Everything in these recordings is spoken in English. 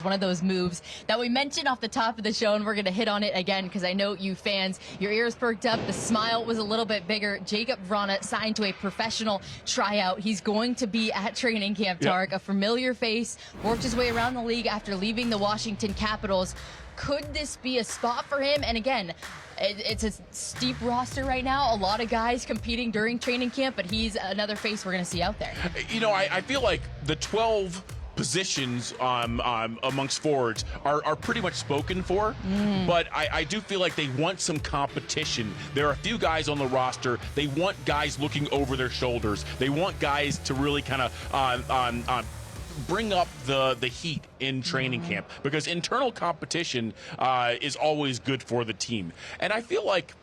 One of those moves that we mentioned off the top of the show, and we're going to hit on it again because I know you fans, your ears perked up. The smile was a little bit bigger. Jakub Vrana signed to a professional tryout. He's going to be at training camp, Tark, a familiar face, worked his way around the league after leaving the Washington Capitals. Could this be a spot for him? And again, it's a steep roster right now. A lot of guys competing during training camp, but he's another face we're going to see out there. You know, I feel like the 12 positions amongst forwards are pretty much spoken for, but I do feel like they want some competition. There are a few guys on the roster. They want guys looking over their shoulders. They want guys to really kind of bring up the heat in training camp, because internal competition is always good for the team. And I feel like,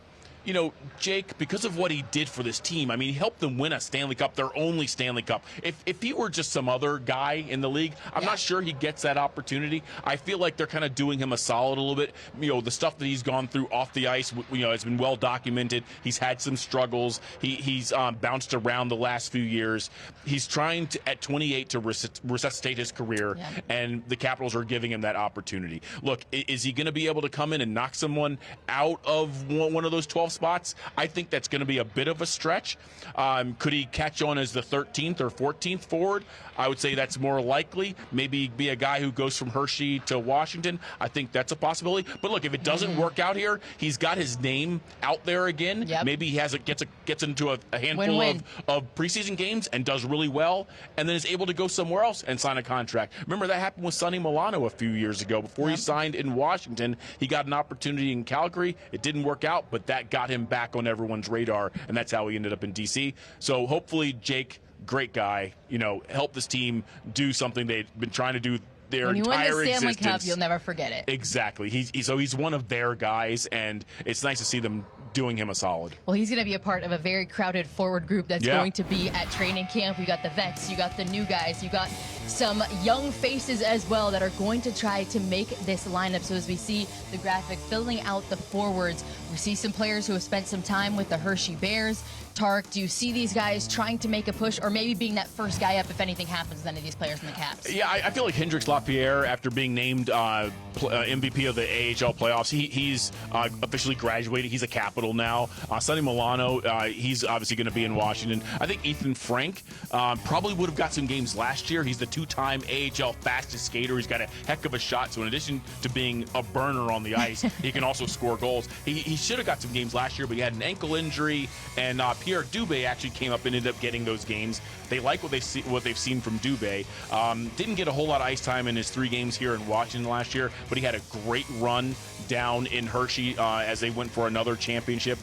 you know, Jake, because of what he did for this team, I mean, he helped them win a Stanley Cup, their only Stanley Cup. If he were just some other guy in the league, I'm not sure he gets that opportunity. I feel like they're kind of doing him a solid a little bit. You know, the stuff that he's gone through off the ice, you know, it's been well documented. He's had some struggles. He's bounced around the last few years. He's trying to, at 28, to resuscitate his career, and the Capitals are giving him that opportunity. Look, is he going to be able to come in and knock someone out of one of those 12 spots? I think that's going to be a bit of a stretch. Could he catch on as the 13th or 14th forward? I would say that's more likely. Maybe be a guy who goes from Hershey to Washington. I think that's a possibility. But look, if it doesn't work out here, he's got his name out there again. Maybe he gets into a handful of preseason games and does really well, and then is able to go somewhere else and sign a contract. Remember that happened with Sonny Milano a few years ago. Before he signed in Washington, he got an opportunity in Calgary. It didn't work out, but that got him back on everyone's radar, and that's how he ended up in D.C. So hopefully Jake, great guy, you know, help this team do something they've been trying to do their entire existence. When you win the Stanley Cup, you'll never forget it. Exactly. He's one of their guys, and it's nice to see them doing him a solid. Well, he's going to be a part of a very crowded forward group that's going to be at training camp. You got the vets, you got the new guys, you got some young faces as well that are going to try to make this lineup. So as we see the graphic filling out the forwards, we see some players who have spent some time with the Hershey Bears. Tark, do you see these guys trying to make a push, or maybe being that first guy up if anything happens with any of these players in the Caps? Yeah, I feel like Hendrix Lapierre, after being named MVP of the AHL playoffs, he's officially graduated. He's a Capital now. Sonny Milano, he's obviously going to be in Washington. I think Ethan Frank probably would have got some games last year. He's the two-time AHL fastest skater. He's got a heck of a shot. So in addition to being a burner on the ice, he can also score goals. He should have got some games last year, but he had an ankle injury, and Pierre Dubé actually came up and ended up getting those games. They like what they've seen from Dubé. Didn't get a whole lot of ice time in his 3 games here in Washington last year, but he had a great run down in Hershey as they went for another championship.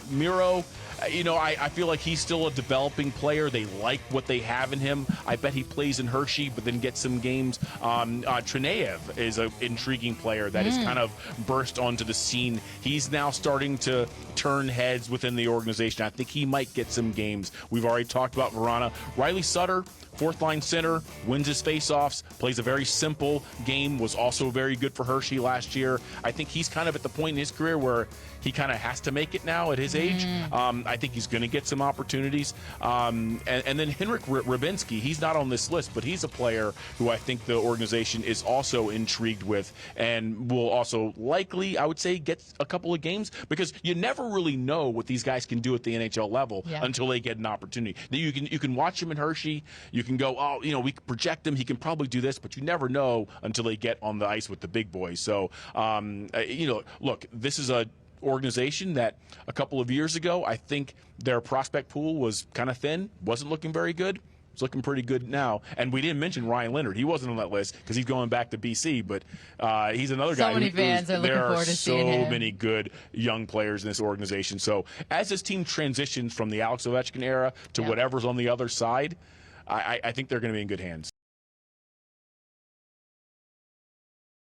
Miro, you know, I feel like he's still a developing player. They like what they have in him. I bet he plays in Hershey, but then gets some games. Trineyev is an intriguing player that has kind of burst onto the scene. He's now starting to turn heads within the organization. I think he might get some games. We've already talked about Vrana. Riley Sutter, fourth-line center, wins his face-offs, plays a very simple game, was also very good for Hershey last year. I think he's kind of at the point in his career where he kind of has to make it now at his age. I think he's going to get some opportunities. And then Henrik Rybinski, he's not on this list, but he's a player who I think the organization is also intrigued with and will also likely, I would say, get a couple of games, because you never really know what these guys can do at the NHL level until they get an opportunity. You can watch him in Hershey. You can go, oh, you know, we can project him. He can probably do this, but you never know until they get on the ice with the big boys. So, you know, look, this is a organization that a couple of years ago, I think their prospect pool was kind of thin, wasn't looking very good. It's looking pretty good now. And we didn't mention Ryan Leonard. He wasn't on that list because he's going back to BC, but he's another guy. So many fans are looking forward to seeing him. There are so many good young players in this organization. So as this team transitions from the Alex Ovechkin era to whatever's on the other side, I think they're going to be in good hands.